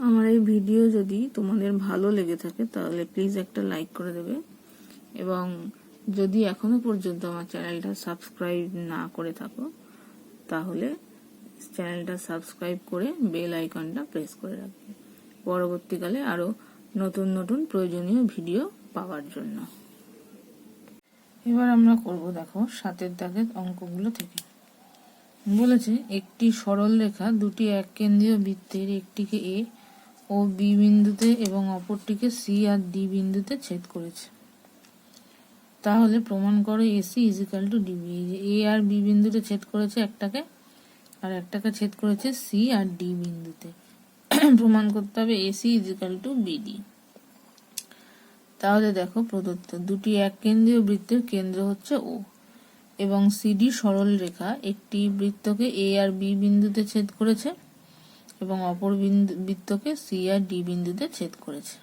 আমার এই ভিডিও যদি তোমাদের ভালো লেগে থাকে তাহলে প্লিজ একটা লাইক করে দেবে, এবং যদি এখনো পর্যন্ত আমার চ্যানেলটা সাবস্ক্রাইব না করে থাকো তাহলে চ্যানেলটা সাবস্ক্রাইব করে বেল আইকনটা প্রেস করে রাখবে পরবর্তীকালে আরো নতুন নতুন প্রয়োজনীয় ভিডিও পাওয়ার জন্য। এবার আমরা করব, দেখো 7 দাগের অঙ্কগুলো থেকে। বলেছে একটি সরল রেখা দুটি এক কেন্দ্রীয় বৃত্তের একটিকে এ ও বি বিন্দুতে এবং অপরটিকে সি আর ডি বিন্দুতে ছেদ করেছে। তাহলে প্রমাণ করো এসি ইজিক্যাল টু ডিবি। এই যে এ আর বি বিন্দুতে ছেদ করেছে একটাকে, আর একটাকে ছেদ করেছে সি আর ডি বিন্দুতে। প্রমাণ করতে হবে এসি ইজিক্যাল টু বিডি। তাহলে দেখো প্রদত্ত দুটি এক কেন্দ্রীয় বৃত্তের কেন্দ্র হচ্ছে ও, এবং সিডি সরল রেখা একটি বৃত্তকে এ আর বি বিন্দুতে ছেদ করেছে এবং অপর বৃত্তকে সি আর ডি বিন্দুতে ছেদ করেছে।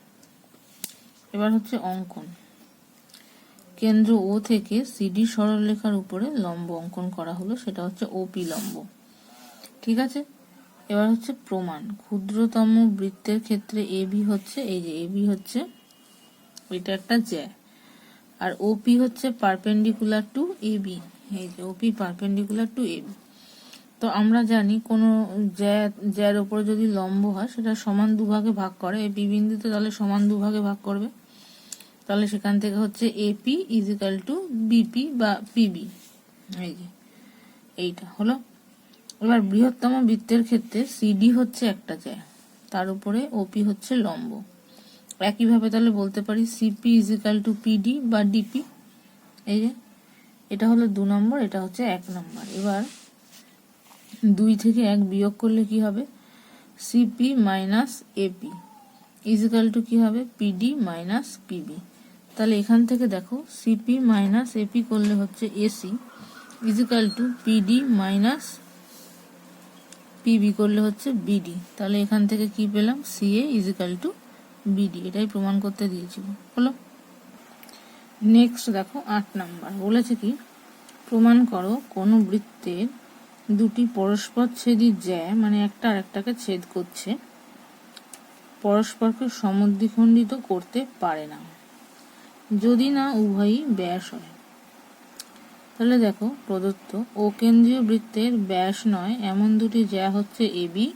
এবার হচ্ছে অঙ্কন। কেন্দ্র ও থেকে সিডি সরল রেখার উপরে লম্ব অঙ্কন করা হলো, সেটা হচ্ছে ওপি লম্ব। ঠিক আছে, এবার হচ্ছে প্রমাণ। ক্ষুদ্রতম বৃত্তের ক্ষেত্রে এবি হচ্ছে, এই যে এবি হচ্ছে এটা একটা জ্যা, আর ওপি হচ্ছে পারপেন্ডিকুলার টু এবি। এই যে ওপি পারপেন্ডিকুলার টু এবি। তো আমরা জানি কোনো জ্যার উপরে যদি লম্ব হয় সেটা সমান দুভাগে ভাগ করে, এই বি বিন্দুতে তাহলে সমান দুভাগে ভাগ করবে। তাহলে সেখান থেকে হচ্ছে এপি ইজিক্যাল টু বিপি বা পিবি। এই যে এইটা হলো। এবার বৃহত্তম বৃত্তের ক্ষেত্রে সিডি হচ্ছে একটা জ্যা, তার উপরে ওপি হচ্ছে লম্ব। একইভাবে তাহলে বলতে পারি সিপি ইজিক্যাল টু পিডি বা ডিপি। এই যে এটা হলো 2 নম্বর, এটা হচ্ছে 1 নম্বর। এবার 2 থেকে 1 বিয়োগ করলে কি হবে? CP minus AP is equal to কি হবে? PD minus PB. তাহলে এখান থেকে দেখো সিপি মাইনাস এপি করলে হচ্ছে AC is equal to PD minus PB করলে হচ্ছে বিডি। তাহলে এখান থেকে কি পেলাম? CA is equal to BD. এটাই প্রমাণ করতে দিয়েছিল। হলো। নেক্সট দেখো 8 নাম্বার। বলেছে কি প্রমাণ করো কোনো বৃত্তের দুটি পরস্পর ছেদী জ্যা, মানে একটা আর একটাকে ছেদ করছে, পরস্পরকে সমদ্বিখণ্ডিত করতে পারে না যদি না উভয়ই ব্যাস হয়। তাহলে দেখো প্রদত্ত ও কেন্দ্রীয় বৃত্তের ব্যাস নয় এমন দুটি জ্যা হচ্ছে এবি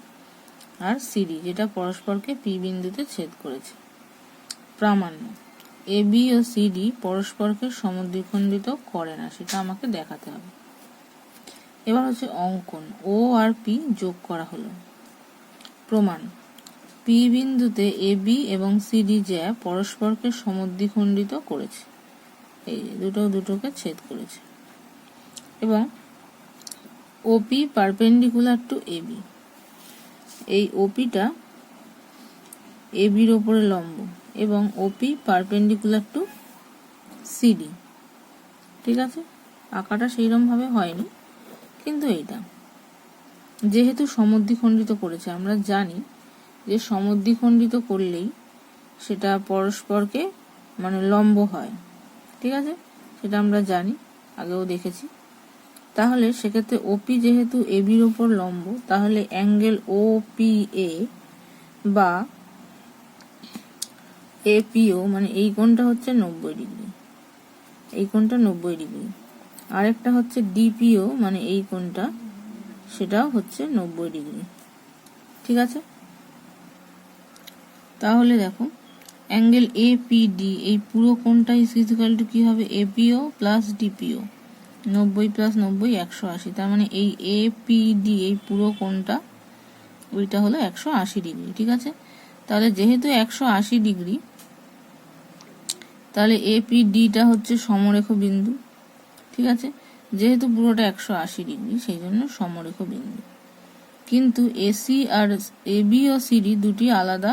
আর সিডি, যেটা পরস্পরকে পি বিন্দুতে ছেদ করেছে। প্রামাণ্য এবি ও সিডি পরস্পরকে সমদ্বিখণ্ডিত করে না, সেটা আমাকে দেখাতে হবে। এবার হচ্ছে অঙ্কন। ও আর পি যোগ করা হলো। প্রমাণ পি বিন্দুতে এবি এবং সিডি জ্যা পরস্পরকে সমদ্বিখণ্ডিত করেছে, এই দুটোকে ছেদ করেছে, এবং ওপি পারপেন্ডিকুলার টু এবি। এই ওপিটা এবির ওপরে লম্ব এবং ওপি পারপেন্ডিকুলার টু সিডি। ঠিক আছে, আঁকাটা সেইরকম ভাবে হয়নি, কিন্তু এইটা যেহেতু সমদ্বিখণ্ডিত করেছে, আমরা জানি যে সমদ্বিখণ্ডিত করলেই সেটা পরস্পরকে মানে লম্ব হয়। ঠিক আছে, সেটা আমরা জানি, আগেও দেখেছি। তাহলে সেক্ষেত্রে ওপি যেহেতু এবির ওপর লম্ব, তাহলে অ্যাঙ্গেল ও পি এ বা এপিও মানে এই কোণটা হচ্ছে 90 ডিগ্রি, এই কোণটা 90 ডিগ্রি। আরেকটা হচ্ছে ডিপিও মানে এই কোণটা, সেটাও হচ্ছে 90 ডিগ্রি। ঠিক আছে, তাহলে দেখো অ্যাঙ্গেল এপিডি এই পুরো কোণটা ইজিক্যাল টু কি হবে? এপিও প্লাস ডিপিও, 90 প্লাস 90 180। তার মানে এই এপিডি এই পুরো কোণটা ওইটা হলো 180 ডিগ্রি। ঠিক আছে, তাহলে যেহেতু 180 ডিগ্রি, তাহলে এপিডিটা হচ্ছে সমরেখ বিন্দু। ঠিক আছে, যেহেতু পুরোটা 180 ডিগ্রি সেই জন্য সমরেখ বিন্দু। কিন্তু এসি আর এবি ও সিডি দুটি আলাদা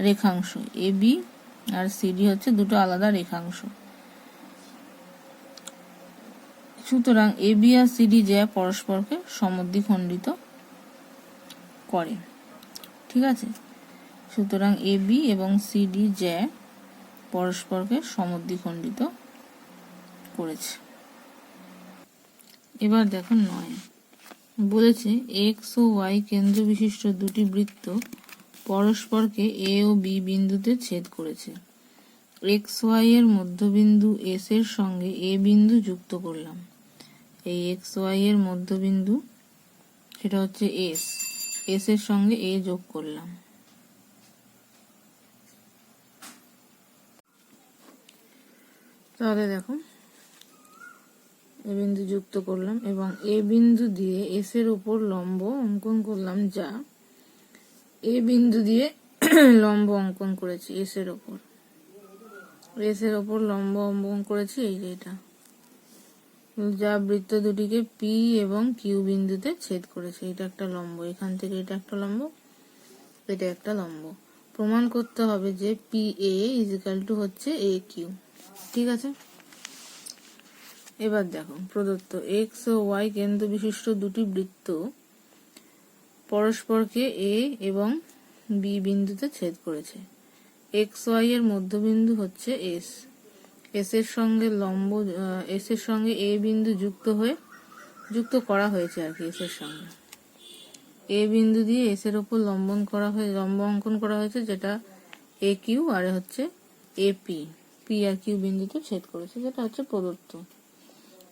রেখাংশ, এবি আর সিডি হচ্ছে দুটো আলাদা রেখাংশ। সুতরাং এবি আর সিডি জ্যা পরস্পরকে সমদ্বিখণ্ডিত করে। ঠিক আছে, সুতরাং এবি এবং সিডি জ্যা পরস্পরকে সমদ্বিখণ্ডিত করেছে। এবার দেখো 9 বলেছে এক্স ও ওয়াই কেন্দ্র বিশিষ্ট দুটি বৃত্ত পরস্পরকে এ ও বি বিন্দুতে ছেদ করেছে। এক্স ওয়াই এর মধ্যবিন্দু এস এর সঙ্গে এ বিন্দু যুক্ত করলাম। এই এক্স ওয়াই এর মধ্যবিন্দু সেটা হচ্ছে এস, এস এর সঙ্গে এ যোগ করলাম। তাহলে দেখো এ বিন্দু যুক্ত করলাম এবং এ বিন্দু দিয়ে এস এর উপর লম্ব অঙ্কন করলাম, যা এ বিন্দু দিয়ে লম্ব অঙ্কন করেছি এস এর ওপর, এস এর ওপর লম্ব অঙ্কন করেছি এই যে এটা, যা বৃত্ত দুটিকে পি এবং কিউ বিন্দুতে ছেদ করেছে। এটা একটা লম্ব, এখান থেকে এটা একটা লম্ব, এটা একটা লম্ব। প্রমাণ করতে হবে যে P A is equal two হচ্ছে এ কিউ। ঠিক আছে, এবার দেখো প্রদত্ত এক্স ও ওয়াই কেন্দ্র বিশিষ্ট দুটি বৃত্ত পরস্পরকে এ এবং বি বিন্দুতে ছেদ করেছে। এক্স ওয়াই এর মধ্যবিন্দু হচ্ছে এস, এস এর সঙ্গে লম্ব, এস এর সঙ্গে এ বিন্দু যুক্ত করা হয়েছে আর কি। এস এর সঙ্গে এ বিন্দু দিয়ে এস এর উপর লম্ব অঙ্কন করা হয়েছে, যেটা এ কিউ, আর হচ্ছে এ পি, পি আর কিউ বিন্দুতে ছেদ করেছে, যেটা হচ্ছে প্রদত্ত।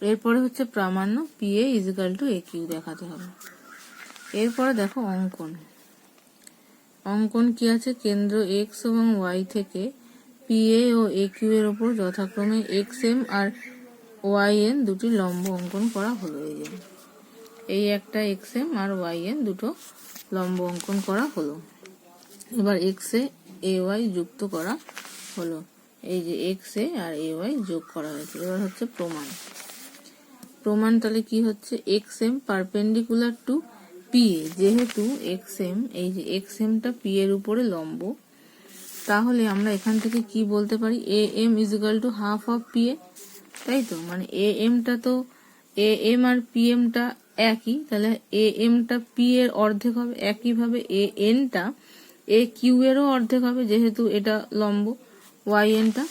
এরপরে হচ্ছে প্রামাণ্য P A is equal to A Q দেখাতে হবে। এরপরে দেখো অঙ্কন কি আছে, কেন্দ্র এক্স এবং ওয়াই থেকে P A O A Q এর উপর যথাক্রমে এক্স এম আর ওয়াই এন দুটি লম্ব অঙ্কন করা হলো। এই একটা এক্স এম আর ওয়াই এন দুটো লম্ব অঙ্কন করা হলো। এবার এক্স এ এ ওয়াই যুক্ত করা হলো, এই যে এক্স এ আর এ ওয়াই যোগ করা হয়েছে। এবার হচ্ছে প্রমাণ তাহলে কি হচ্ছে, X M perpendicular to P A, যেহেতু এক্স এম, এই যে এক্স এমটা পি এর উপরে লম্ব, তাহলে আমরা এখান থেকে কি বলতে পারি, A M is equal to half of P A, তাই তো। মানে এ এমটা তো, এ এম আর পি এমটা একই, তাহলে এ এমটা পি এর অর্ধেক হবে। একইভাবে এ এনটা এ কিউ এরও অর্ধেক হবে, যেহেতু এটা লম্ব ওয়াই এনটা,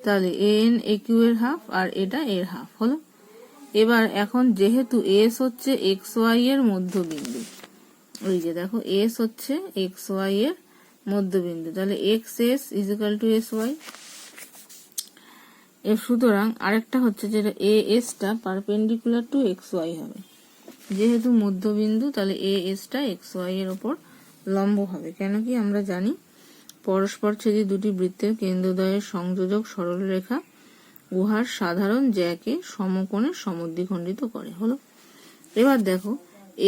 তাহলে এ এন এ কিউ এর হাফ আর এটা এর হাফ হলো। এবার এখন যেহেতু এস হচ্ছে এক্স ওয়াই এর মধ্যবিন্দু, ওই যে দেখো এস হচ্ছে এক্স ওয়াই এর মধ্যবিন্দু, তাহলে X S is equal to S Y. সুতরাং আরেকটা হচ্ছে যেটা এ এসটা পারপেন্ডিকুলার টু এক্স ওয়াই হবে, যেহেতু মধ্যবিন্দু, তাহলে এ এসটা এক্স ওয়াই এর উপর লম্ব হবে। কেন কি আমরা জানি পরস্পরছেদী দুটি বৃত্তের কেন্দ্রদ্বয়ের সংযোজক সরলরেখা উহার সাধারণ জ্যাকে সমকোণে সমদ্বিখণ্ডিত করে হলো। এবার দেখো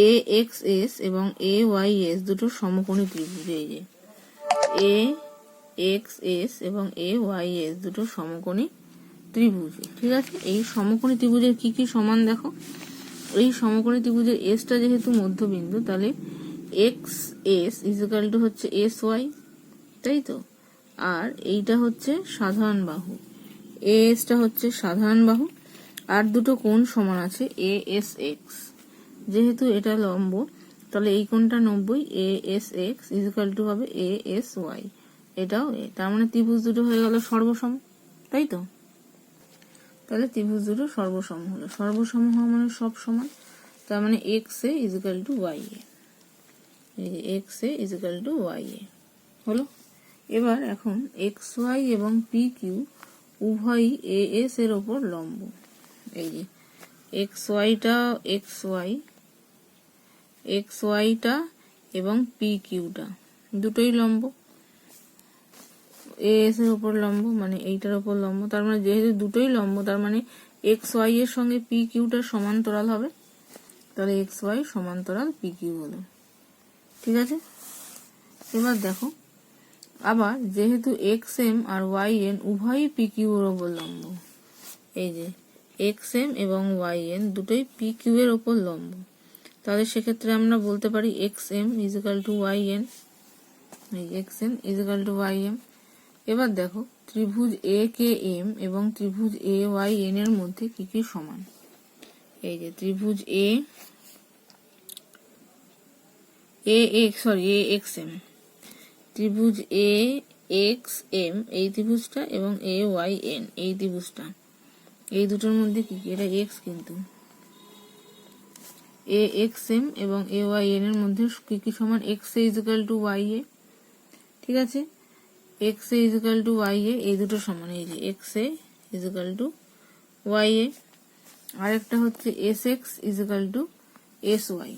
এ এক্স এস এবং এ ওয়াই এস দুটো সমকোণী ত্রিভুজ, এই যে এ এক্স এস এবং এ ওয়াই এস দুটো সমকোণী ত্রিভুজ। ঠিক আছে, এই সমকোণী ত্রিভুজের কি কি সমান দেখো, এই সমকোণী ত্রিভুজের এসটা যেহেতু মধ্যবিন্দু, তাহলে X S is equal two হচ্ছে এস ওয়াই, তাই তো। আর এইটা হচ্ছে সাধারণ বাহু, এ এসটা হচ্ছে সাধারণ বাহু, আর দুটো কোণ সমান আছে এ এস এক্স, যেহেতু এটা লম্ব, তাহলে এই কোণটা 90, A S x is equal to হবে এ এস ওয়াই, এটাও এ। তার মানে ত্রিভুজ দুটো হয়ে গেল সর্বসম, তাই তো। তাহলে ত্রিভুজ দুটো সর্বসম হলো, সর্বসম হওয়া মানে সব সমান, তার মানে X A is equal to Y A, X A is equal to Y A হলো। এবার এখন এক্স ওয়াই এবং পি কিউ উভয়ই এ এস এর ওপর লম্ব। এই যে এক্স ওয়াইটা এবং পি কিউটা দুটোই লম্ব, এ এস এর ওপর লম্ব, মানে এইটার ওপর লম্ব। তার মানে যেহেতু দুটোই লম্ব, তার মানে এক্স ওয়াই এর সঙ্গে পি কিউটা সমান্তরাল হবে, তাহলে এক্স ওয়াই সমান্তরাল পি কিউ হলো। ঠিক আছে, এবার দেখো আবার যেহেতু এক্স এম আর ওয়াই এন উভয়ই পি কিউ এর ওপর লম্ব, এই যে এক্স এম এবং ওয়াই এন দুটোই পি কিউ এর ওপর লম্ব, তাহলে সেক্ষেত্রে আমরা বলতে পারি X M is equal to Y N, X M is equal to Y M. এবার দেখো ত্রিভুজ এ কে এম এবং ত্রিভুজ এ ওয়াই এন এর মধ্যে কি কি সমান। এই যে ত্রিভুজ এ এক্স এম, ত্রিভুজ এ এক্স এম এই ত্রিভুজটা এবং এ ওয়াই এন এই ত্রিভুজটা, এই দুটোর মধ্যে কি কি, এটা এক্স কিন্তু এ এক্স এম এবং এ ওয়াই এন এর মধ্যে কি কি সমান, X A is equal to Y A, ঠিক আছে, X A is equal to Y A, এই দুটো সমান, এই যে X A is equal to Y A. আরেকটা হচ্ছে S X is equal to S Y,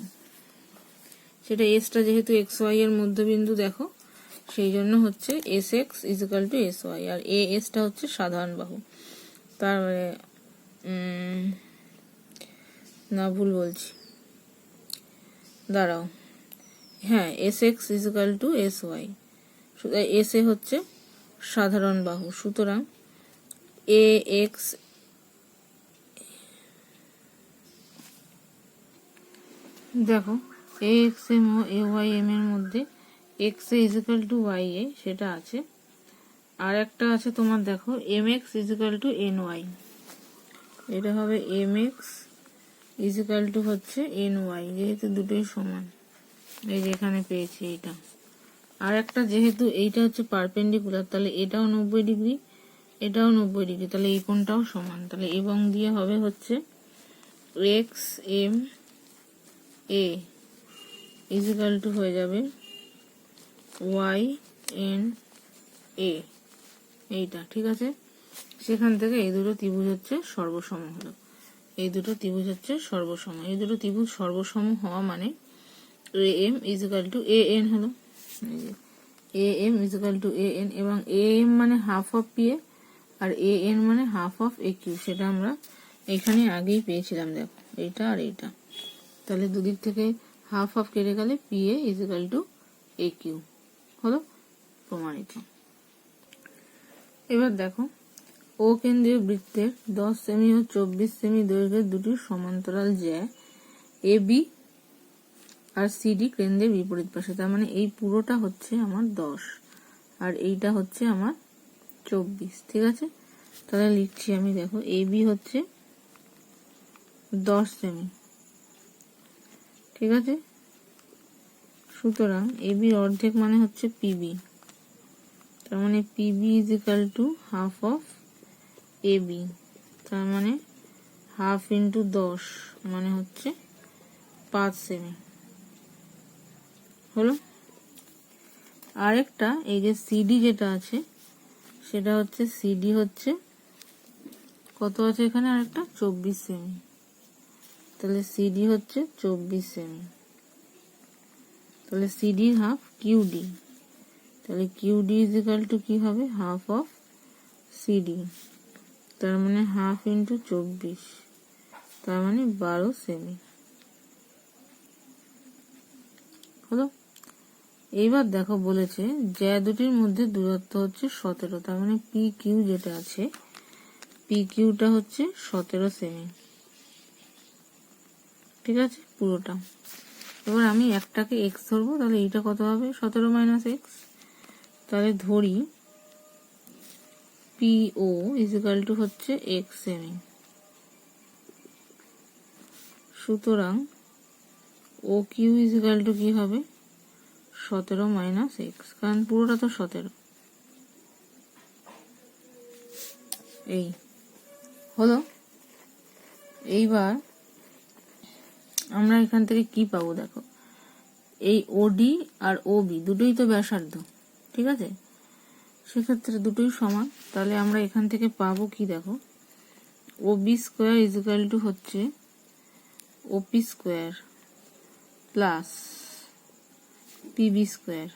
সেটা এসটা যেহেতু এক্স ওয়াই এর মধ্যবিন্দু দেখো, সেই জন্য হচ্ছে S X is equal to S Y, আর এ এসটা হচ্ছে সাধারণ বাহু। তারপরে না ভুল বলছি, দাঁড়াও, হ্যাঁ, S X is equal to S Y, S A হচ্ছে সাধারণ বাহু, সুতরাং এ এক্স, দেখো এ এক্স এম ও এ ওয়াই এম এর মধ্যে X A is equal to Y A সেটা আছে, আর একটা আছে তোমার দেখো M X is equal to N Y, এটা হবে এম এক্স ইজিক্যাল টু হচ্ছে এন ওয়াই, যেহেতু দুটোই সমান, এই যে এখানে পেয়েছি এইটা। আর একটা যেহেতু এইটা হচ্ছে পারপেন্ডিকুলার, তাহলে এটাও 90 ডিগ্রি, এটাও 90 ডিগ্রি, তাহলে এই কোণটাও সমান, তাহলে এবং দিয়ে হবে হচ্ছে X M A is equal two হয়ে যাবে ওয়াই এন এ, এইটা ঠিক আছে। সেখান থেকে এই দুটো ত্রিভুজ হচ্ছে সর্বসম হলো, এই দুটো ত্রিভুজ হচ্ছে সর্বসম, এই দুটো ত্রিভুজ সর্বসম হওয়া মানে A M equal to A N হলো, A M equal to A N, এবং এ এম মানে হাফ অফ পি এ আর এ এন মানে হাফ অফ এ কিউ, সেটা আমরা এখানে আগেই পেয়েছিলাম, দেখো এইটা আর এইটা, তাহলে দুদিক থেকে হাফ অফ কেটে গেলে P A is equal to A Q হলো প্রমাণিত। এবার দেখো ও কেন্দ্রীয় বৃত্তের 10 সেমি ও 24 সেমি দৈর্ঘ্যের দুটি সমান্তরাল জ্যা এ বি আর সিডি কেন্দ্রের বিপরীত পাশে, তার মানে এই পুরোটা হচ্ছে আমার 10 আর এইটা হচ্ছে আমার 24, ঠিক আছে। তাহলে লিখছি আমি, দেখো এ বি হচ্ছে 10 সেমি, ঠিক আছে, সুতরাং এ বি অর্ধেক মানে হচ্ছে পিবি, তার মানে PB is equal to half of A B, তার মানে হাফ ইন্টু 10 মানে হচ্ছে 5 সেমি হলো। আরেকটা এই যে সিডি যেটা আছে সেটা হচ্ছে সিডি হচ্ছে কত আছে এখানে, আরেকটা 24 সেমি, তাহলে সিডি হচ্ছে 24 সেমি, তাহলে সিডি হাফ কিউডি, তাহলে কিউডি ইজ ইকাল টু কি হবে, হাফ অফ সিডি, তার মানে হাফ ইন্টু 24, তার মানে 12 সেমি হলো। এইবার দেখো বলেছে জ্যা দুটির মধ্যে দূরত্ব হচ্ছে 17, তার মানে পি কিউ যেটা আছে, পি কিউটা হচ্ছে 17 সেমি, ঠিক আছে পুরোটা। এবার আমি একটাকে এক্স ধরবো, তাহলে এইটা কত হবে 17 মাইনাস এক্স, তাহলে ধরি পি ও ইজিক্যাল টু হচ্ছে এক্স সেমি, সুতরাং ও কিউ ইজিক্যাল টু কি হবে 17 মাইনাস এক্স, কারণ পুরোটা তো 17, এই হলো। এইবার আমরা এখান থেকে কি পাবো, দেখো এই ওডি আর ওবি দুটোই তো ব্যাসার্ধ, ঠিক আছে, সেক্ষেত্রে দুটোই সমান, তাহলে আমরা এখান থেকে পাবো কি, দেখো ওবি স্কোয়ার ইজিক্যাল টু হচ্ছে OP square plus PB square,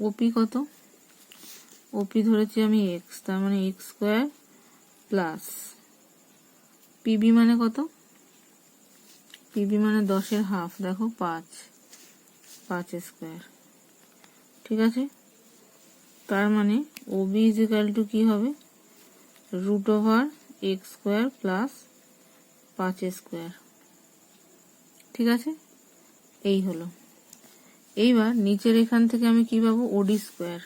OP কত, ওপি ধরেছি আমি এক্স, তার মানে এক্স স্কোয়ার প্লাস পিবি মানে কত, পিবি মানে 10 এর হাফ, দেখো 5 স্কোয়ার, ঠিক আছে, তার মানে ওবি ইজিক্যাল টু কি হবে root over X square plus 5 square, ঠিক আছে, এই হলো। এইবার নিচের এখান থেকে আমি কি পাবো ওডি স্কোয়ার,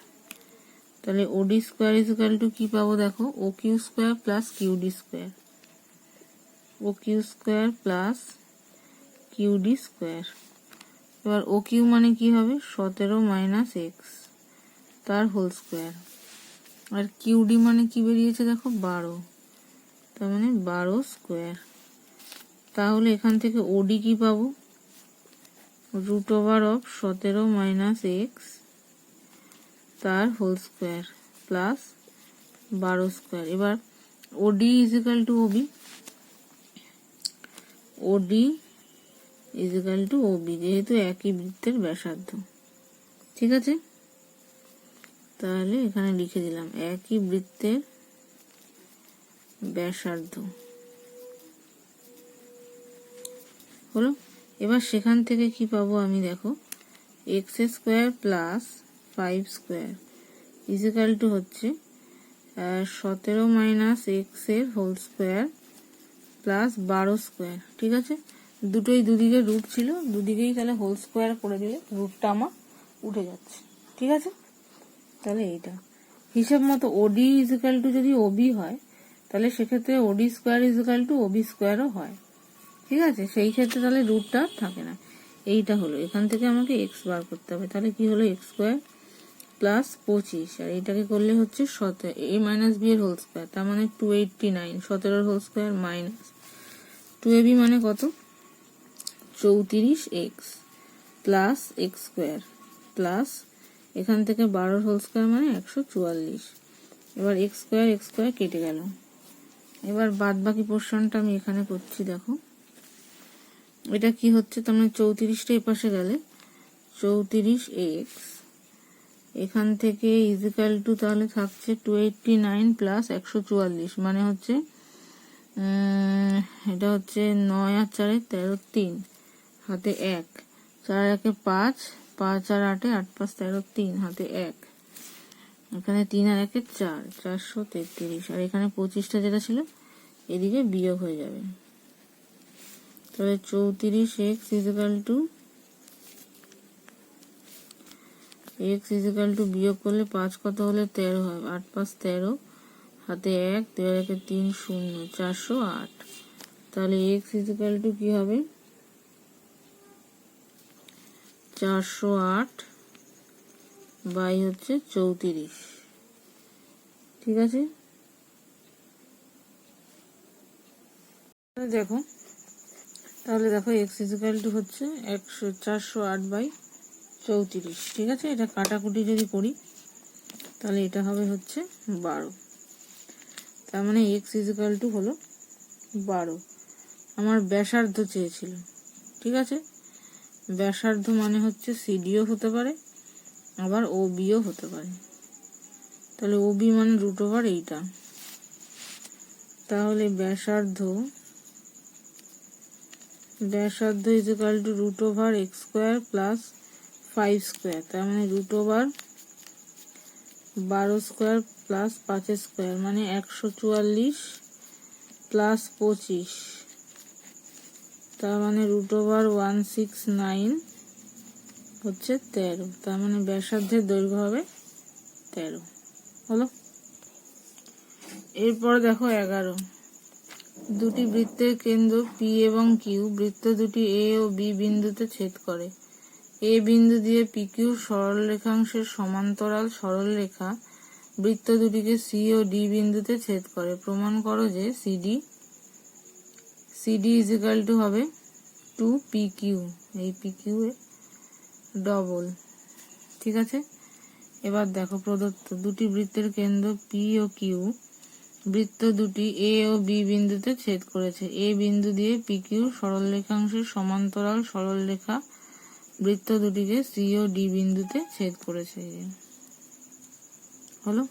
তাহলে ওডি স্কোয়ার ইজিক্যাল টু কি পাবো, দেখো O Q square plus QD square, O Q square plus QD square. এবার ও কিউ মানে কি হবে 17 মাইনাস এক্স তার হোল স্কোয়ার, আর কিউডি মানে কি বেরিয়েছে দেখো 12, তার মানে 12 স্কোয়ার, তাহলে এখান থেকে ওডি কি পাবো, √17 মাইনাস এক্স তার হোল স্কোয়ার প্লাস 12 স্কোয়ার। এবার OD equal to OB, OD equal to OB, যেহেতু একই বৃত্তের ব্যাসার্ধ। ঠিক আছে, তাহলে এখানে লিখে দিলাম একই বৃত্তের ব্যাসার্ধ হলো। এবার সেখান থেকে কি পাবো আমি, দেখো X square plus 5 square is equal to হচ্ছে 17 মাইনাস এক্স এর হোল স্কোয়ার প্লাস 12 স্কোয়ার। ঠিক আছে, দুটোই দুদিকে রুট ছিল, দুদিকেই তাহলে হোল স্কোয়ার করে দিলে রুটটা আমার উঠে যাচ্ছে। ঠিক আছে, তাহলে এইটা হিসাব মতো ওডি ইজিক্যাল টু যদি ওবি হয় তাহলে সেক্ষেত্রে OD square is equal to OB স্কোয়ারও হয়। ঠিক আছে, সেই ক্ষেত্রে তাহলে রুটটা থাকে না। এইটা হলো, এখান থেকে আমাকে এক্স বার করতে হবে। তাহলে কি হলো, এক্স স্কোয়ার প্লাস 25, আর এইটাকে করলে হচ্ছে 17 এ মাইনাস বি এর হোল স্কোয়ার, তার মানে 289, 17 হোল স্কোয়ার মাইনাস 2ab মানে কত, 34 x plus x square plus এখান থেকে 12 হোল স্কোয়ার মানে 144। এবার এক্স স্কোয়ার কেটে গেল। এবার বাদ বাকি পোর্শনটা আমি এখানে করছি। দেখো এটা কি হচ্ছে, তোমরা 34টা এপাশে গেলে 34 এক্স, এখান থেকে ইজিক্যাল টু তাহলে থাকছে 289 প্লাস 144, মানে হচ্ছে এটা হচ্ছে 9 আর 4 13, 3 হাতে 1, 4 1 5, 5 আর 8 8 5 13, 3 হাতে 1, এখানে 3 আর 1 4, 433, আর এখানে 25টা যেটা ছিল এদিকে বিয়োগ হয়ে যাবে। তাহলে 34 এক্স ইজিক্যাল টু বিয়োগ করলে 5 কত হলে 13 হয়, 8 5 13 হাতে 1, 2 1 3 0, 408। তাহলে এক্স ইজিক্যাল টু কি হবে, 408 বাই হচ্ছে 34। ঠিক আছে, দেখো তাহলে দেখো এক্স ইজিক্যাল টু হচ্ছে 408 বাই 34। ঠিক আছে, এটা কাটাকুটি যদি করি তাহলে এটা হবে হচ্ছে 12। তার মানে এক্স ইজিক্যাল টু হলো 12। আমার ব্যাসার্ধ চেয়েছিল। ঠিক আছে, ব্যাসার্ধ মানে হচ্ছে সিডিও হতে পারে আবার ওবিও হতে পারে। তাহলে ওবি মানে √, এইটা, তাহলে ব্যাসার্ধ is equal to √, X square plus 5 square, তার মানে √12 স্কোয়ার প্লাস 5 স্কোয়ার মানে 144 প্লাস 25, তার মানে √169 হচ্ছে 13। তার মানে ব্যাসার্ধের দৈর্ঘ্য হবে 13 হলো। এরপর দেখো 11, দুটি বৃত্তের কেন্দ্র পি এবং কিউ, বৃত্ত দুটি এ ও বি বিন্দুতে ছেদ করে। এ বিন্দু দিয়ে পি কিউ সরলরেখাংশের সমান্তরাল সরলরেখা বৃত্ত দুটিকে সি ও ডি বিন্দুতে ছেদ করে। প্রমাণ করো যে সিডি ইজিক্যাল টু হবে 2PQ, এই PQ এ ডবল। ঠিক আছে, এবার দেখো প্রদত্ত দুটি বৃত্তের কেন্দ্র পি ও কিউ, বৃত্ত দুটি এ ও বি বিন্দুতে ছেদ করেছে। এ বিন্দু দিয়ে পি কিউ সরলরেখাংশের সমান্তরাল সরলরেখা বৃত্ত দুটিকে সি ও ডি বিন্দুতে ছেদ করেছে। হলো,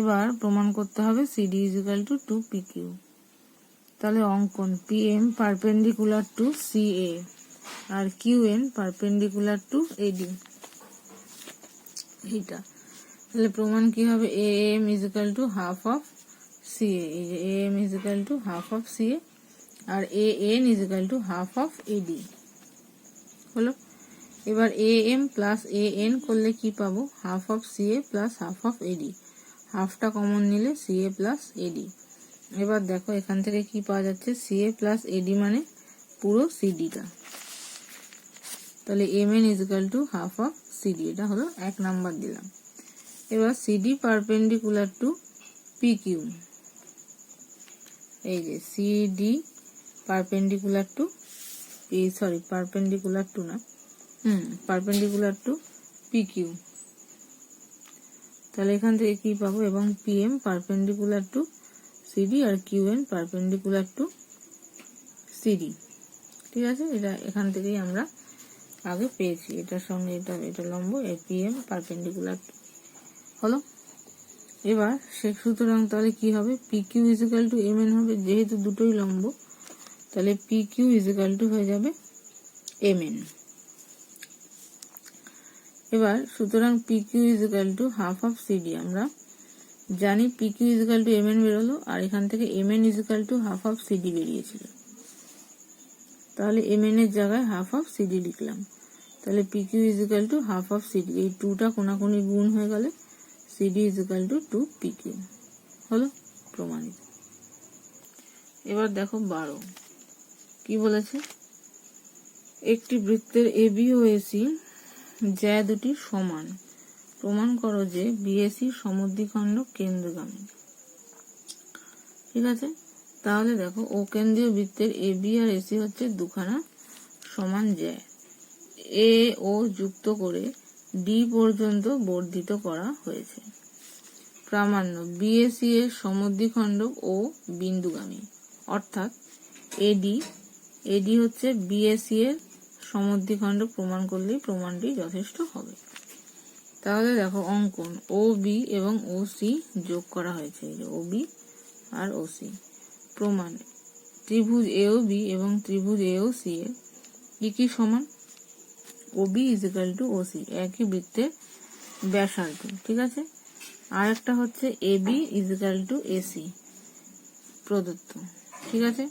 এবার প্রমাণ করতে হবে সিডি ইজিক্যাল টু 2PQ। তাহলে অঙ্কন PM পারপেন্ডিকুলার টু CA আর QN পারপেন্ডিকুলার টু AD, এইটা। তাহলে প্রমাণ কি হবে, AM equal to half of CA, এই যে AM equal to half of CA আর AN equal to half of AD হলো। এবার AM প্লাস AN করলে কি পাবো, half of CA plus half of AD, হাফটা কমন নিলে CA প্লাস AD। এবার দেখো এখান থেকে কি পাওয়া যাচ্ছে, CA প্লাস AD মানে পুরো সিডিটা। তাহলে MN is equal to half of CD, এটা হলো 1 নাম্বার দিলাম। এবার CD পারপেন্ডিকুলার টু PQ, এই যে CD perpendicular to perpendicular to না, পারপেন্ডিকুলার টু পিকিউ। তাহলে এখান থেকে কি পাবো, এবং পিএম পারপেন্ডিকুলার টু সিডি আর কিউএন পারপেন্ডিকুলার টু সিডি। ঠিক আছে, এটা এখান থেকেই আমরা আগে পেয়েছি, এটার সঙ্গে এটা লম্ব, পিএম পারপেন্ডিকুলার টু হলো। এবার সুতরাং তাহলে কি হবে, পিকিউ ইজিক্যাল টু এমএন হবে, যেহেতু দুটোই লম্ব তাহলে পিকিউ ইজিক্যাল টু হয়ে যাবে এমএন। এবার সুতরাং PQ is equal to half of CD, আমরা জানি পিকিউ ইজিক্যাল টু এমএন বেরোলো, আর এখান থেকে MN is equal to half of CD বেরিয়েছিল। তাহলে এমএন এর জায়গায় হাফ অফ সিডি লিখলাম, তাহলে PQ is equal to half of CD, এই টুটা কোনাকুনি গুণ হয়ে গেলে সিডি ইজিক্যাল টু 2 পিকিউ হলো, প্রমাণিত। এবার দেখো 12 কি বলেছে, একটি বৃত্তের এবি ও এসি জ্যা দুটি সমান, প্রমাণ করো যে বিএসি সমদ্বিখণ্ড কেন্দ্রগামী। ঠিক আছে, তাহলে দেখো ও কেন্দ্রীয় বৃত্তের এবি আর এসি হচ্ছে দুখানা সমান জ্যা, এ ও যুক্ত করে ডি পর্যন্ত বর্ধিত করা হয়েছে। প্রামাণ্য বিএসি এর সমদ্বিখণ্ডক ও বিন্দুগামী, অর্থাৎ এডি হচ্ছে বিএসি এর সমদ্বিখণ্ডক প্রমাণ করলেই প্রমাণটি যথেষ্ট হবে। তাহলে দেখো অঙ্কন ও বি এবং ও সি যোগ করা হয়েছে, এই যে ও বি আর ও সি। প্রমাণ ত্রিভুজ এও বি এবং ত্রিভুজ এও সি এর কি সমান, ও B equal to O C, একই বৃত্তের ব্যাসার্ধ। ঠিক আছে, আর একটা হচ্ছে এ বি ইজিক্যাল টু এসি প্রদত্ত। ঠিক আছে,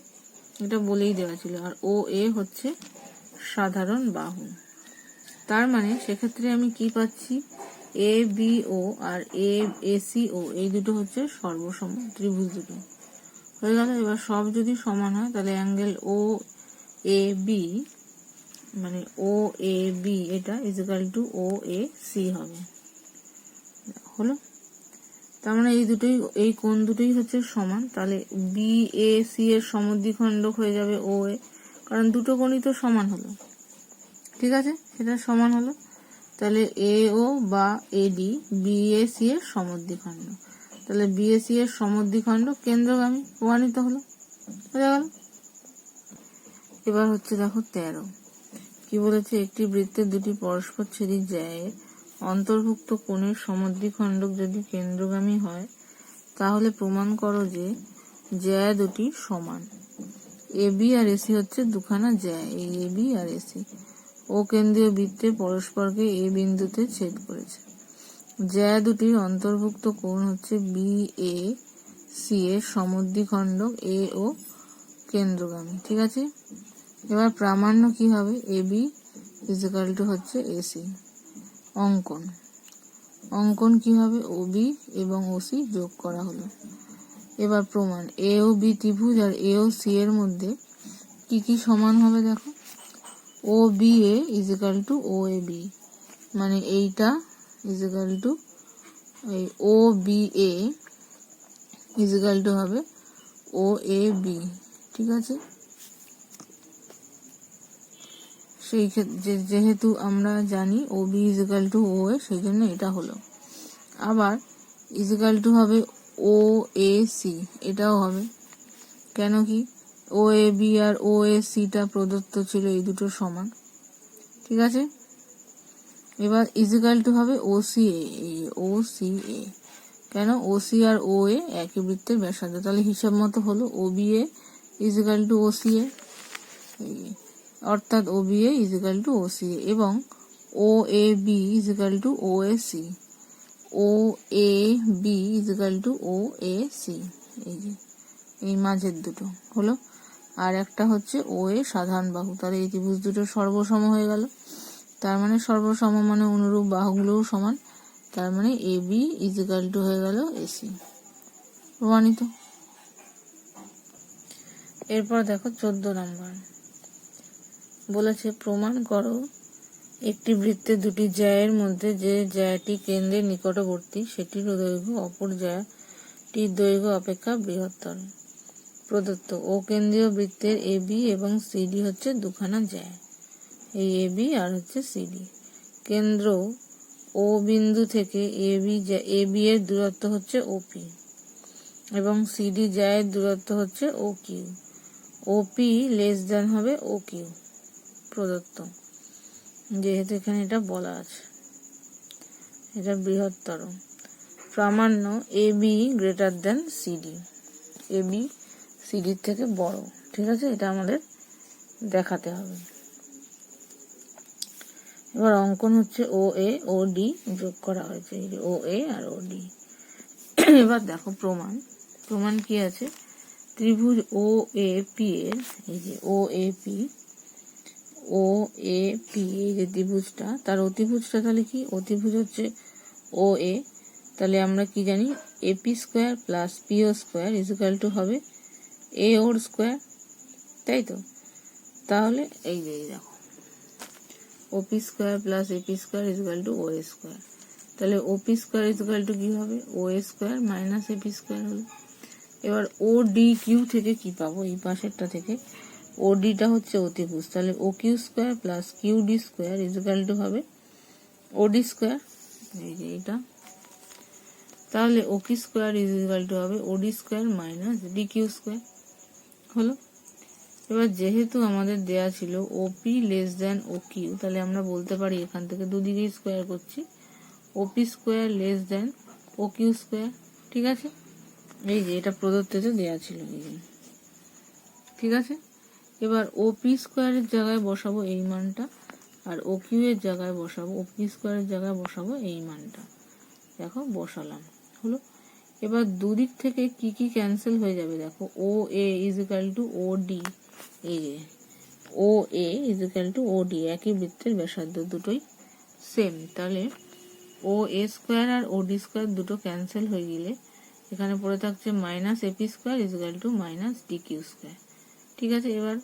এটা বলেই দেওয়া ছিল। আর ও এ হচ্ছে সাধারণ বাহু। তার মানে সেক্ষেত্রে আমি কি পাচ্ছি, A B O R A C ও এই দুটো হচ্ছে সর্বসম ত্রিভুজ দুটো হয়ে গেল। এবার সব যদি সমান হয় তাহলে অ্যাঙ্গেল ও এ বি, মানে ও এ বি এটা is equal to O A C হবে হলো। তার মানে এই কোণ দুটোই হচ্ছে সমান, তাহলে বি এ সি এর সমদ্বিখণ্ডক হয়ে যাবে ও এ, কারণ দুটো কোণই তো সমান হলো। ঠিক আছে, সেটা সমান হলো, তাহলে এ ও বা এডি বি এ সি এর সমদ্বিখণ্ড, তাহলে বি এ সি এর সমদ্বিখণ্ড কেন্দ্রগামী, প্রমাণিত হলো, হয়ে গেল। এবার হচ্ছে দেখো 13 কি বলেছে, একটি বৃত্তের দুটি পরস্পরচ্ছেদী জ্যায়ের অন্তর্ভুক্ত কোণের সমদ্বিখণ্ডক যদি কেন্দ্রগামী হয় তাহলে প্রমাণ করো যে জ্যা দুটি সমান। এ বি আর এসি হচ্ছে দুখানা জ্যা, এই এ বি আর এসি ও কেন্দ্রীয় বৃত্তে পরস্পরকে এ বিন্দুতে ছেদ করেছে। জ্যা দুটির অন্তর্ভুক্ত কোণ হচ্ছে বি এ সি এর সমদ্বিখণ্ডক এ ও কেন্দ্রগামী। ঠিক আছে, এবার প্রামাণ্য কি হবে, এ বি ইজিক্যাল টু হচ্ছে এসি। অঙ্কন কি হবে, ও বি এবং ও সি যোগ করা হলো। এবার প্রমাণ এ ও বি ত্রিভুজ আর এ ও সি এর মধ্যে কি সমান হবে, দেখো ও B A is equal to O A B, মানে এইটা ইজিক্যাল টু এই ও বি এ ইজিক্যাল টু হবে ও এ বি। ঠিক আছে, সেই ক্ষেত্রে যেহেতু আমরা জানি ও বি ইজিক্যাল টু ও এ, সেই জন্য এটা হলো। আবার ইজিক্যাল টু হবে ও এ সি, এটাও হবে, কেন কি ও এ বি আর ও এ সিটা প্রদত্ত ছিল, এই দুটো সমান। ঠিক আছে, এবার ইজিক্যাল টু হবে ও সি এ, ও সি এ, কেন ও সি আর ও এ একই বৃত্তের ব্যাসার্ধ, তাহলে হিসাব মতো হলো O B A is equal to O C A, অর্থাৎ O B A is equal to O C A, এবং O A B equal to O A C, O A B equal to O A C, এই যে এই মাঝের দুটো হলো। আর একটা হচ্ছে ও এ সাধারণ বাহু, তাহলে এই ত্রিভুজ দুটো সর্বসম হয়ে গেল। তার মানে সর্বসম মানে অনুরূপ বাহুগুলোও সমান, তার মানে এ বি ইজিক্যাল টু হয়ে গেল এসি, প্রমাণিত। এরপর দেখো 14 নম্বর বলেছে, প্রমাণ করো একটি বৃত্তের দুটি জ্যায়ের মধ্যে যে জ্যাটি কেন্দ্রের নিকটবর্তী সেটির দৈর্ঘ্য অপর জ্যাটির দৈর্ঘ্য অপেক্ষা বৃহত্তর। প্রদত্ত ও কেন্দ্রীয় বৃত্তের এ বি এবং সিডি হচ্ছে দুখানা জ্যা, এই এ বি আর হচ্ছে সিডি। কেন্দ্র ও বিন্দু থেকে এ বি এর দূরত্ব হচ্ছে ওপি এবং সিডি জ্যায়ের দূরত্ব হচ্ছে ও কিউ। ওপি লেস দেন হবে ও কিউ প্রদত্ত, যেহেতু এখানে এটা বলা আছে, এটা বৃহত্তর। প্রামাণ্য এ B greater then CD, A B সিডির থেকে বড়। ঠিক আছে, এটা আমাদের দেখাতে হবে। এবার অঙ্কন হচ্ছে ও এ ও ডি যোগ করা হয়েছে, এই যে ও এ আর ও ডি। এবার দেখো প্রমাণ কি আছে, ত্রিভুজ ও এ পি এর, এই যে ও এ পি এই যে ত্রিভুজটা, তার অতিভুজটা তাহলে কি, অতিভুজ হচ্ছে ও এ, তাহলে আমরা কি জানি AP square plus PO square equal to হবে এ ওর স্কোয়ার, তাই তো। তাহলে এই যে দেখো OP square plus AP square equal to O A square, তাহলে ওপি স্কোয়ার ইকুয়াল টু কি হবে, O A square minus AP square হলো। এবার ও ডি কিউ থেকে কি পাবো, এই পাশেরটা থেকে ও ডিটা হচ্ছে অতিভুজ, তাহলে O Q square plus Q D square equal to হবে ও ডি স্কোয়ার, এই যে এটা। তাহলে O Q square equal to হবে O D square minus D Q square হলো। এবার যেহেতু আমাদের দেয়া ছিল ওপি লেস দেন ও কিউ, তাহলে আমরা বলতে পারি এখান থেকে দুদিকেই স্কোয়ার করছি, ওপি স্কোয়ার লেস দেন ও কিউ স্কোয়ার। ঠিক আছে, এই যে এটা প্রদত্ততে দেয়া ছিল, এই যে ঠিক আছে। এবার ওপি স্কোয়ারের জায়গায় বসাবো এই মানটা, আর ও কিউ এর জায়গায় বসাবো, ওপি স্কোয়ারের জায়গায় বসাবো এই মানটা। দেখো বসালাম, হলো। এবার দুদিক থেকে কি কি ক্যান্সেল হয়ে যাবে, দেখো O A is equal to O D, এই যে O A is equal to O D, একই বৃত্তের ব্যাসার্ধ, দুটোই সেম। তাহলে ও এ স্কোয়ার আর ও ডি স্কোয়ার দুটো ক্যান্সেল হয়ে গেলে এখানে পড়ে থাকছে minus AP square is equal to minus D Q square. ঠিক আছে, এবার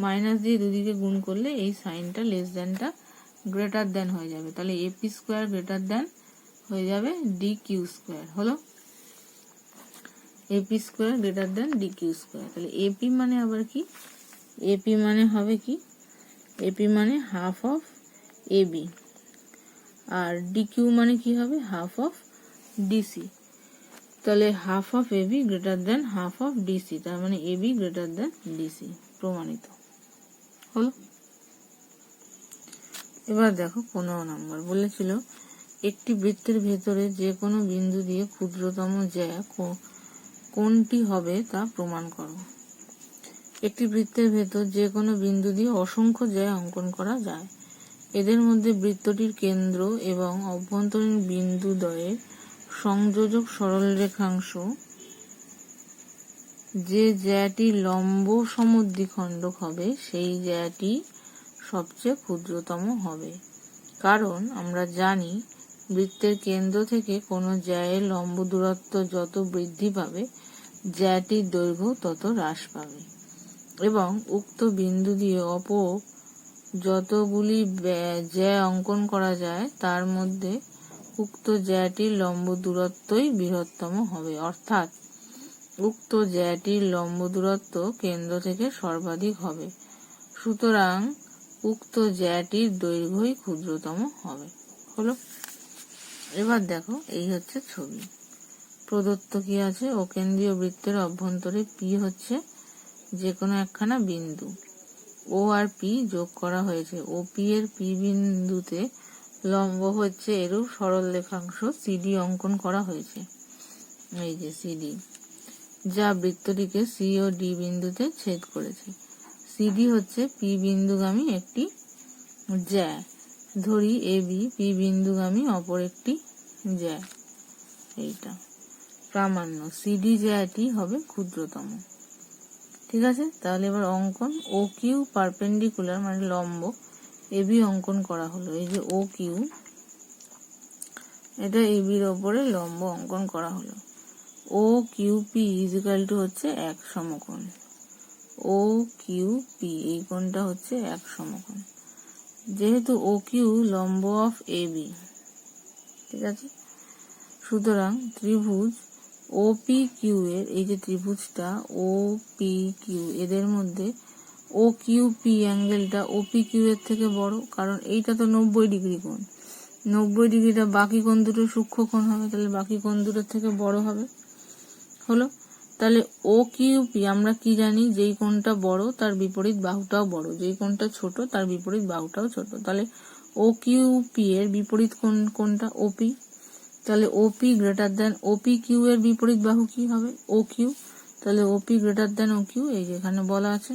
মাইনাস দিয়ে দুদিকে গুণ করলে এই সাইনটা লেস দেনটা গ্রেটার দেন হয়ে যাবে, তাহলে এপি স্কোয়ার গ্রেটার দেন হয়ে যাবে ডি কিউ স্কোয়ার, হলো। AP square greater than D Q square, তাহলে এপি মানে আবার কি, এপি মানে হবে কি, এপি মানে হাফ অফ এ বি, আর ডি কিউ মানে কি হবে, হাফ অফ ডিসি। তাহলে half of A B greater than half of DC, তার মানে A B greater than DC, প্রমাণিত হলো। এবার দেখো 15 নম্বর বলেছিল একটি বৃত্তের ভেতরে যে কোনো বিন্দু দিয়ে ক্ষুদ্রতম জ্যা কোনটি হবে তা প্রমাণ করো। একটি বৃত্তের ভেতর যে কোনো বিন্দু দিয়ে অসংখ্য জ্যা অঙ্কন করা যায়, এদের মধ্যে বৃত্তটির কেন্দ্র এবং অভ্যন্তরীণ বিন্দুদ্বয়ের সংযোজক সরল রেখাংশ যে জ্যাটি লম্ব সমদ্বিখণ্ডক হবে সেই জ্যাটি সবচেয়ে ক্ষুদ্রতম হবে, কারণ আমরা জানি বৃত্তের কেন্দ্র থেকে কোনো জ্যায়ের লম্ব দূরত্ব যত বৃদ্ধি পাবে জ্যাটির দৈর্ঘ্য তত হ্রাস পাবে, এবং উক্ত বিন্দু দিয়ে অপর যতগুলি জ্যা অঙ্কন করা যায় তার মধ্যে উক্ত জ্যাটির লম্ব দূরত্বই বৃহত্তম হবে, অর্থাৎ উক্ত জ্যাটির লম্ব দূরত্ব কেন্দ্র থেকে সর্বাধিক হবে, সুতরাং উক্ত জ্যাটির দৈর্ঘ্যই ক্ষুদ্রতম হবে, হলো। এবার দেখো এই হচ্ছে ছবি, প্রদত্ত কি আছে, ও কেন্দ্রীয় বৃত্তের অভ্যন্তরে পি হচ্ছে যে কোনো একখানা বিন্দু, ও আর পি যোগ করা হয়েছে, ও পি এর পি বিন্দুতে লম্ব হচ্ছে এরূপ সরল রেখাংশ সিডি অঙ্কন করা হয়েছে, এই যে সিডি, যা বৃত্তটিকে সি ও ডি বিন্দুতে ছেদ করেছে। সিডি হচ্ছে পি বিন্দুগামী একটি জ্যা, ধরি এ বি পি বিন্দুগামী অপর একটি জ্যা, এইটা প্রামাণ্য সিডি জ্যাটি হবে ক্ষুদ্রতম। ঠিক আছে, তাহলে এবার অঙ্কন ও কিউ পারপেন্ডিকুলার মানে লম্ব এ বি অঙ্কন করা হলো, এই যে ও কিউ, এটা এ বির ওপরে লম্ব অঙ্কন করা হলো। O Q P is equal to হচ্ছে এক সমকোণ, ও কিউ পি এই কোণটা হচ্ছে এক সমকোণ, যেহেতু ও কিউ লম্ব অফ এ বি, ঠিক আছে, সুতরাং ত্রিভুজ ওপি কিউ এর এই যে ত্রিভুজটা ওপি কিউ, এদের মধ্যে ও কিউ পি অ্যাঙ্গেলটা ওপি কিউ এর থেকে বড়, কারণ এইটা তো 90 ডিগ্রি কোণ। 90 ডিগ্রিটা বাকি কোণ দুটো সূক্ষ্ম কোণ হবে, তাহলে বাকি কোণ দুটোর থেকে বড় হবে। হলো, তাহলে ও কিউ পি আমরা কি জানি, যেই কোণটা বড় তার বিপরীত বাহুটাও বড়, যেই কোণটা ছোট তার বিপরীত বাহুটাও ছোট। তাহলে ও কিউ পি এর বিপরীত কোণ কোনটা? ওপি। তাহলে ওপি গ্রেটার দেন ওপি কিউ এর বিপরীত বাহু কি হবে? O Q. তাহলে ওপি গ্রেটার দেন ও কিউ, এই যে এখানে বলা আছে।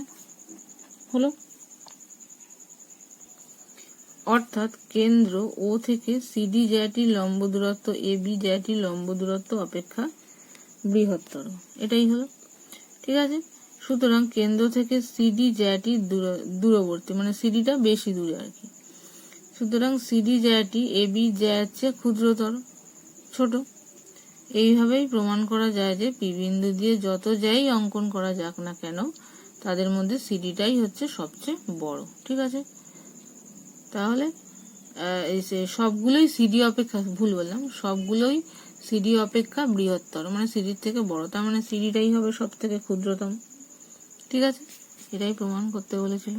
হলো, অর্থাৎ কেন্দ্র ও থেকে সিডি জ্যাটির লম্ব দূরত্ব এবি জ্যাটির লম্ব দূরত্ব অপেক্ষা বৃহত্তর, এটাই হলো। ঠিক আছে, সুতরাং কেন্দ্র থেকে সিডি জ্যাটি দূরবর্তী, মানে সিডিটা বেশি দূরে আর কি। সুতরাং সিডি জ্যাটি এবি জ্যার চেয়ে ক্ষুদ্রতর, ছোট। এইভাবেই প্রমাণ করা যায় যে পি বিন্দু দিয়ে যত যাই অঙ্কন করা যাক না কেন, তাদের মধ্যে সিডিটাই হচ্ছে সবচেয়ে বড়। ঠিক আছে, তাহলে সবগুলোই সিডি অপেক্ষা, ভুল বললাম, সবগুলোই সিডি অপেক্ষা বৃহত্তর, মানে সিডির থেকে বড়, তার মানে সিডিটাই হবে সব থেকে ক্ষুদ্রতম। ঠিক আছে, এটাই প্রমাণ করতে বলেছিল।